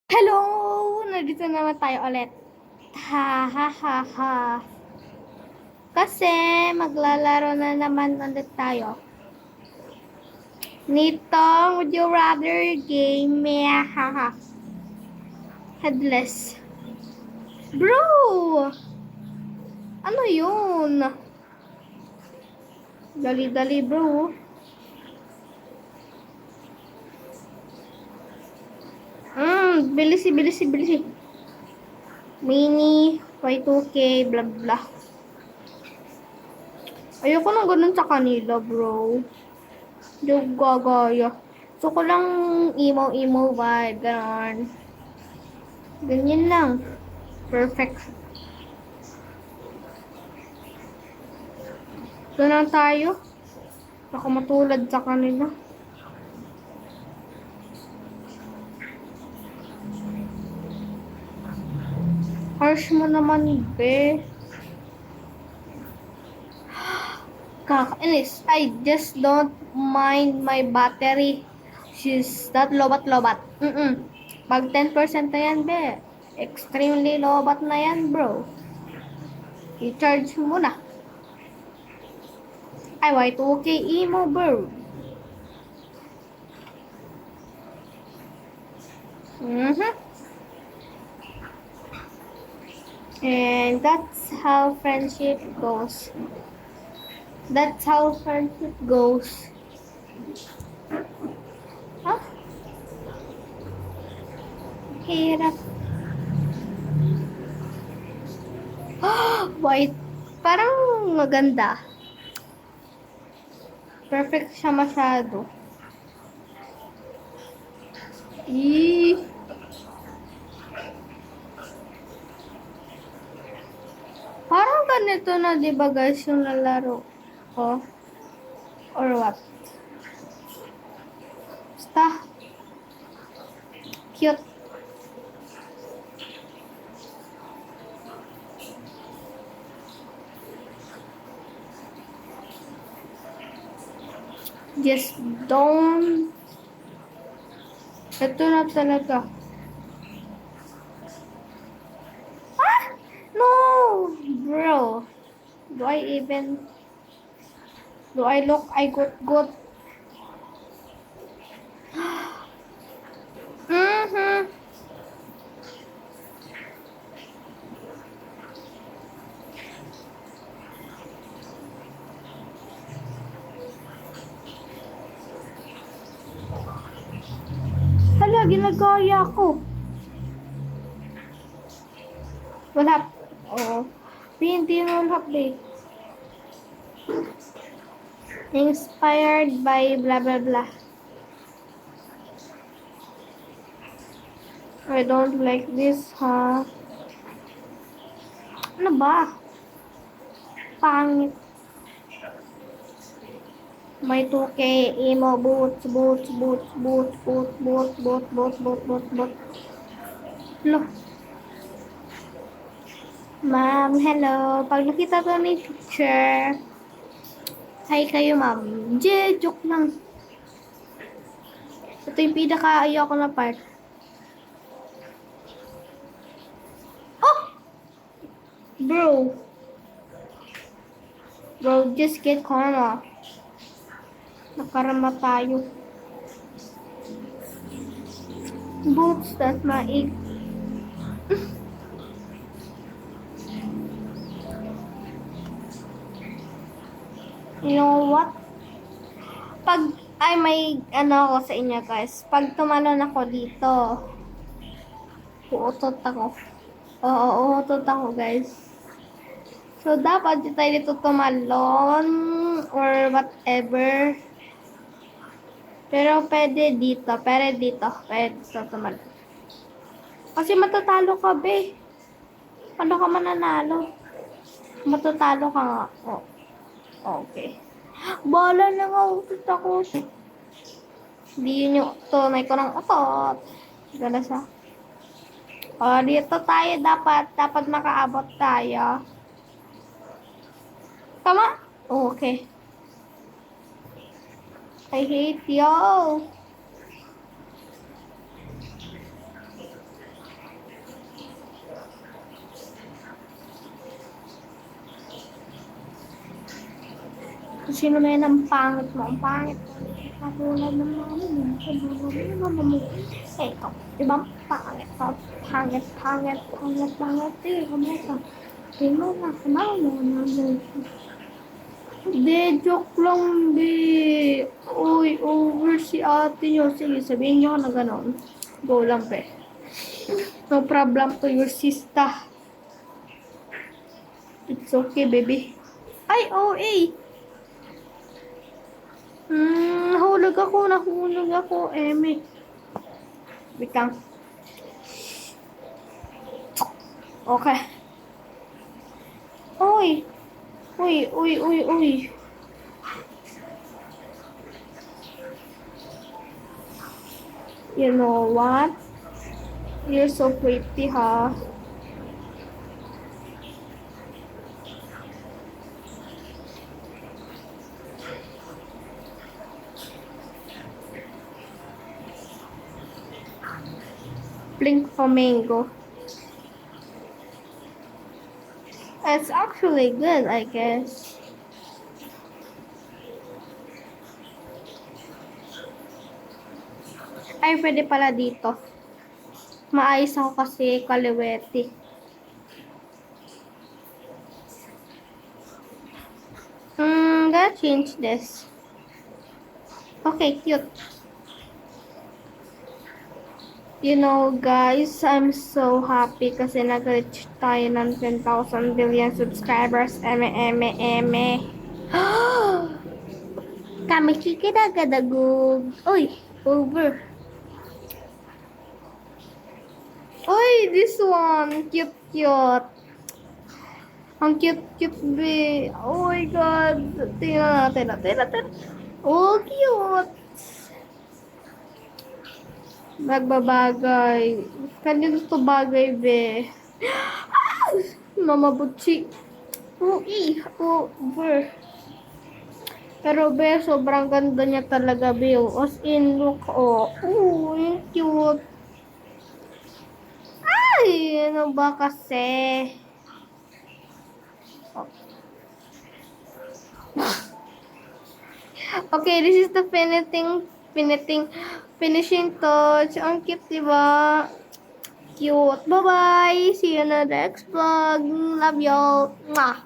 Hello! Nandito naman tayo ulit. Ha ha ha ha. Kasi maglalaro na naman ulit tayo. Nitong Would You Rather game. Ha ha. Headless. Bro! Ano yun? Dali-dali bro. Bilisi. Mini, Y2K, blah blah. Ayoko nang ganun sa kanila bro. Yung gagaya. Gusto ko lang emo vibe, ganon. Ganyan lang. Perfect. Doon lang tayo. Baka matulad sa kanila. Harsh mo naman, be. Kakainis. I just don't mind my battery. She's not lobat-lobat. Pag 10% na yan, be. Extremely lobat na yan, bro. I-charge mo na. Ay, Y2K emo, bro. And that's how friendship goes. That's how friendship goes. Huh? Hirap. White. Parang maganda. Perfect siya masyado. Eee. Parang ganito na, di ba guys, yung lalaro ko? Or what? Basta. Cute. Just don't. Ito na talaga. Ah! No! Bro. Do I look I good? Hala, ginagaya ko. Wala. Oo. Hindi wala, eh. Inspired by blah blah blah. I don't like this, ha? Ano ba? Pangit. May 2K, emo, boots. Lo. Ma'am, hello. Pag nakita ko ni teacher, hi kayo, ma'am. Joke lang. Ito yung pinaka-ayoko na part. Oh! Bro, just get karma. Nakarama tayo. Boots, that's my egg. You know what? Pag, ay may ano ako sa inyo guys. Pag tumalon ako dito, uutot ako. Oo, uutot ako guys. So, dapat di tayo dito tumalon or whatever. Pero pwede dito tumalon. Kasi matatalo ka, be. Paano ka mananalo? Matatalo ka nga. Oh. Okay. Bala na nga, utot ako. Hindi yun yung tunay ko ng utot. Gala siya. O, dito tayo dapat makaabot tayo. Tama? Okay. I hate you. Sino may ang pangit mo? Ang pangit mo. Katulad ng mami mo. Katulad ng mama mo. Eh, ikaw. Diba? Pangit ka. Pangit, pangit, pangit, pangit. Eh, kamay ka. Di mo na. Kamay mo na. Hindi, joke lang, di. Uy, over si ate nyo. Sige, sabihin nyo na gano'n. Go lang, pe. No problem to your sister. It's okay, baby. Ay, OA. Nahulog ako, Eme. Wait lang. Okay. Uy. Uy. You know what? You're so pretty, ha? Blink flamingo. It's actually good, I guess. Ay, pwede pala dito. Maayos ako kasi kaliwete. Gotta change this. Okay, cute. You know, guys, I'm so happy kasi nag-reach tayo ng 10,000 billion subscribers. Eme. Kami kikidagadago. Uy, over. Uy, this one. Cute. Ang cute, be. Oh my God. Tingnan natin. Oh, cute. Nagbabagay. Kanino to bagay, be? Mama Butchi. Over. Pero, be, sobrang ganda niya talaga, be. As in, look, oh. Yung cute. Ay, ano ba kasi? Okay, this is the finishing touch. Ang cute, diba? Cute. Bye-bye. See you in the next vlog. Love y'all. Mwah.